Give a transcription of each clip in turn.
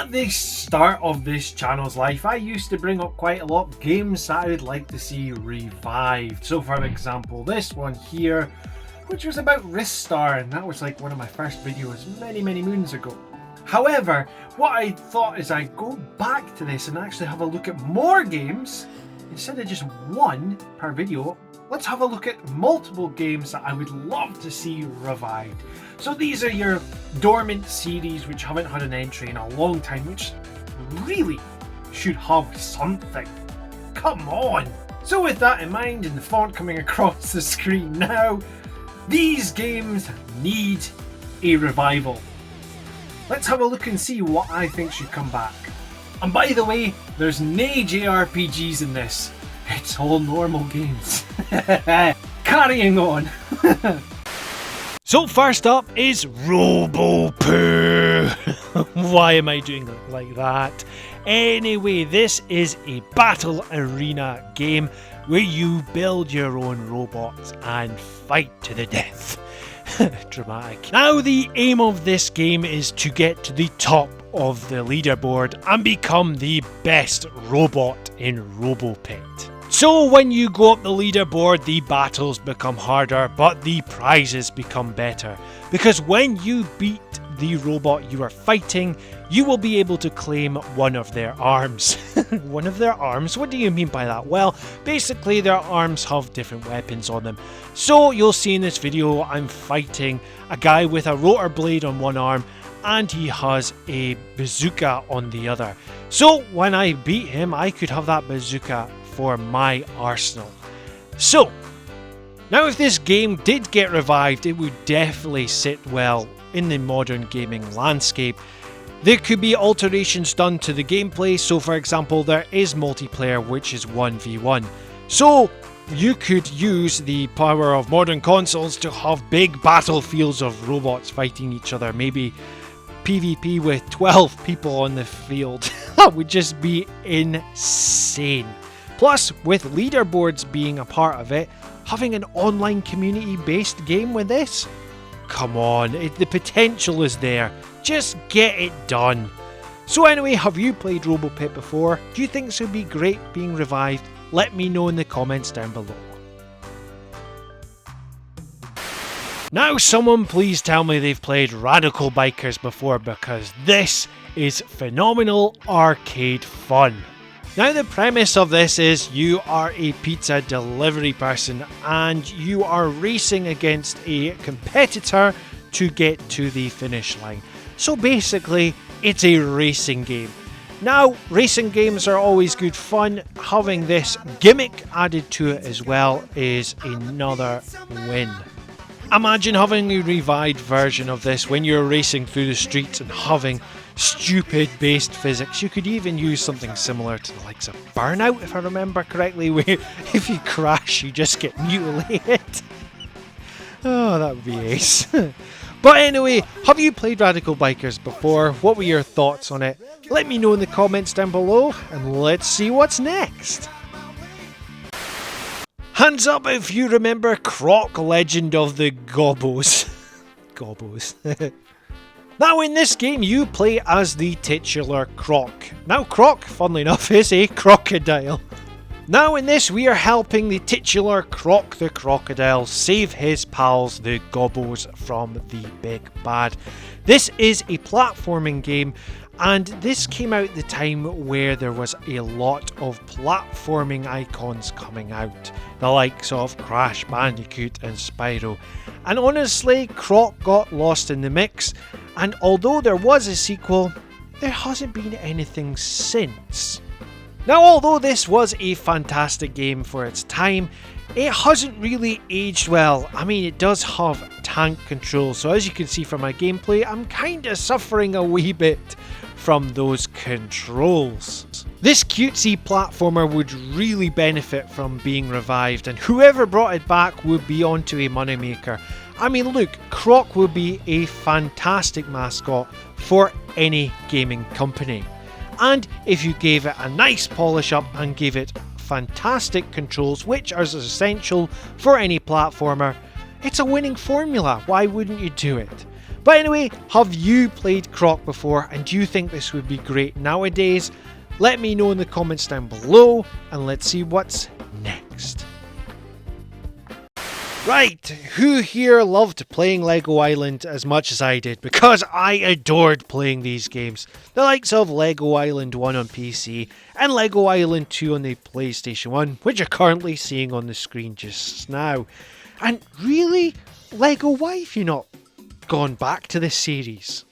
At the start of this channel's life, I used to bring up quite a lot of games that I would like to see revived. So for example, this one here, which was about Ristar, and that was like one of my first videos many moons ago. However, what I thought is I'd go back to this and actually have a look at more games. Instead of just one per video, let's have a look at multiple games that I would love to see revived. So these are your dormant series which haven't had an entry in a long time, which really should have something. Come on! So with that in mind, and the font coming across the screen now, these games need a revival. Let's have a look and see what I think should come back. And by the way, there's no JRPGs in this. It's all normal games. Carrying on. So first up is Robo Pit. Why am I doing it like that? Anyway, this is a battle arena game where you build your own robots and fight to the death. Dramatic. Now the aim of this game is to get to the top of the leaderboard and become the best robot in Robo Pit. So when you go up the leaderboard, the battles become harder, but the prizes become better. Because when you beat the robot you are fighting, you will be able to claim one of their arms. One of their arms? What do you mean by that? Well, basically their arms have different weapons on them. So you'll see in this video I'm fighting a guy with a rotor blade on one arm and he has a bazooka on the other. So when I beat him, I could have that bazooka for my arsenal. So, now if this game did get revived, it would definitely sit well in the modern gaming landscape. There could be alterations done to the gameplay, so for example there is multiplayer which is 1v1. So you could use the power of modern consoles to have big battlefields of robots fighting each other, maybe PvP with 12 people on the field. That would just be insane. Plus, with leaderboards being a part of it, having an online community-based game with this? Come on, the potential is there. Just get it done. So anyway, have you played Robo Pit before? Do you think this would be great being revived? Let me know in the comments down below. Now someone please tell me they've played Radical Bikers before, because this is phenomenal arcade fun. Now the premise of this is you are a pizza delivery person and you are racing against a competitor to get to the finish line. So basically it's a racing game. Now racing games are always good fun. Having this gimmick added to it as well is another win. Imagine having a revived version of this when you're racing through the streets and having stupid based physics. You could even use something similar to the likes of Burnout, if I remember correctly, where if you crash you just get mutilated. Oh, that would be ace. But anyway, have you played Radical Bikers before? What were your thoughts on it? Let me know in the comments down below and let's see what's next. Hands up if you remember Croc, Legend of the Gobos. Gobos. Now in this game you play as the titular Croc. Now Croc, funnily enough, is a crocodile. Now in this we are helping the titular Croc the crocodile save his pals the Gobos from the big bad. This is a platforming game and this came out at the time where there was a lot of platforming icons coming out. The likes of Crash Bandicoot and Spyro. And honestly, Croc got lost in the mix, and although there was a sequel, there hasn't been anything since. Now although this was a fantastic game for its time, it hasn't really aged well. I mean, it does have tank control, so as you can see from my gameplay, I'm kinda suffering a wee bit from those controls. This cutesy platformer would really benefit from being revived, and whoever brought it back would be onto a moneymaker. I mean look, Croc would be a fantastic mascot for any gaming company. And if you gave it a nice polish up and gave it fantastic controls, which are essential for any platformer, it's a winning formula. Why wouldn't you do it? But anyway, have you played Croc before, and do you think this would be great nowadays? Let me know in the comments down below, and let's see what's next. Right, who here loved playing Lego Island as much as I did? Because I adored playing these games. The likes of Lego Island 1 on PC and Lego Island 2 on the PlayStation 1, which you're currently seeing on the screen just now. And really, Lego, why have you not gone back to this series?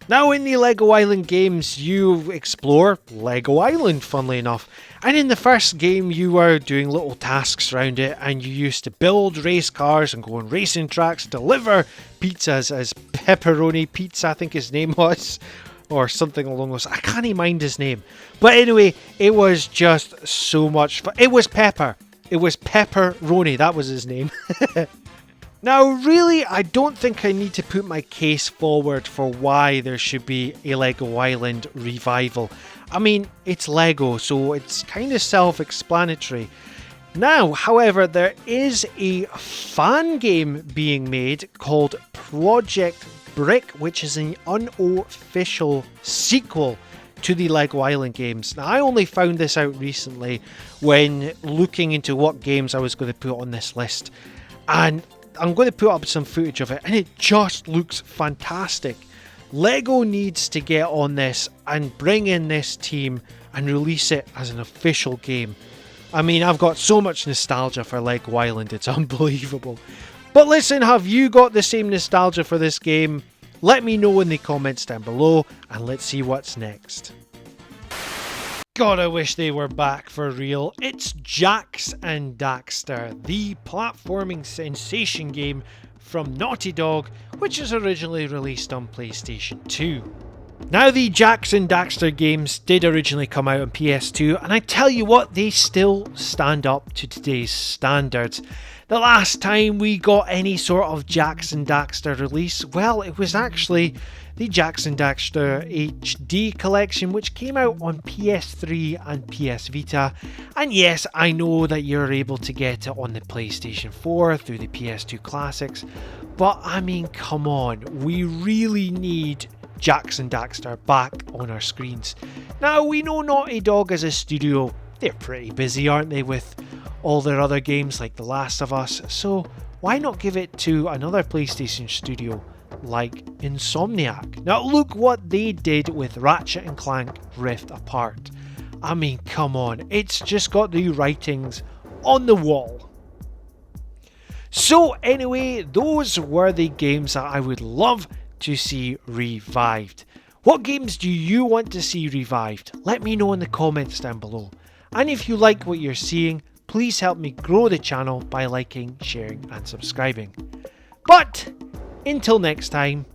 Now in the Lego Island games, you explore Lego Island, funnily enough. And in the first game, you were doing little tasks around it, and you used to build race cars and go on racing tracks, deliver pizzas as Pepperoni Pizza, I think his name was, or something along those. I can't even mind his name. But anyway, it was just so much fun. It was Pepper. It was Pepperoni, that was his name. Now, really, I don't think I need to put my case forward for why there should be a Lego Island revival. I mean, it's Lego, so it's kind of self-explanatory. Now, however, there is a fan game being made called Project Brick, which is an unofficial sequel to the Lego Island games. Now, I only found this out recently when looking into what games I was going to put on this list. And I'm going to put up some footage of it, and it just looks fantastic. Lego needs to get on this and bring in this team and release it as an official game. I mean, I've got so much nostalgia for Lego Island, it's unbelievable. But listen, have you got the same nostalgia for this game? Let me know in the comments down below, and let's see what's next. God, I wish they were back for real. It's Jax and Daxter, the platforming sensation game from Naughty Dog, which was originally released on PlayStation 2. Now, the Jax and Daxter games did originally come out on PS2, and I tell you what, they still stand up to today's standards. The last time we got any sort of Jax and Daxter release, well, it was actually the Jax and Daxter HD collection, which came out on PS3 and PS Vita. And yes, I know that you're able to get it on the PlayStation 4 through the PS2 Classics, but I mean, come on, we really need Jax and Daxter back on our screens. Now, we know Naughty Dog as a studio, they're pretty busy, aren't they, with all their other games like The Last of Us, so why not give it to another PlayStation studio like Insomniac? Now look what they did with Ratchet & Clank Rift Apart. I mean, come on, it's just got the writings on the wall. So anyway, those were the games that I would love to see revived. What games do you want to see revived? Let me know in the comments down below. And if you like what you're seeing, please help me grow the channel by liking, sharing and subscribing. But until next time,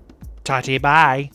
ta-ta bye.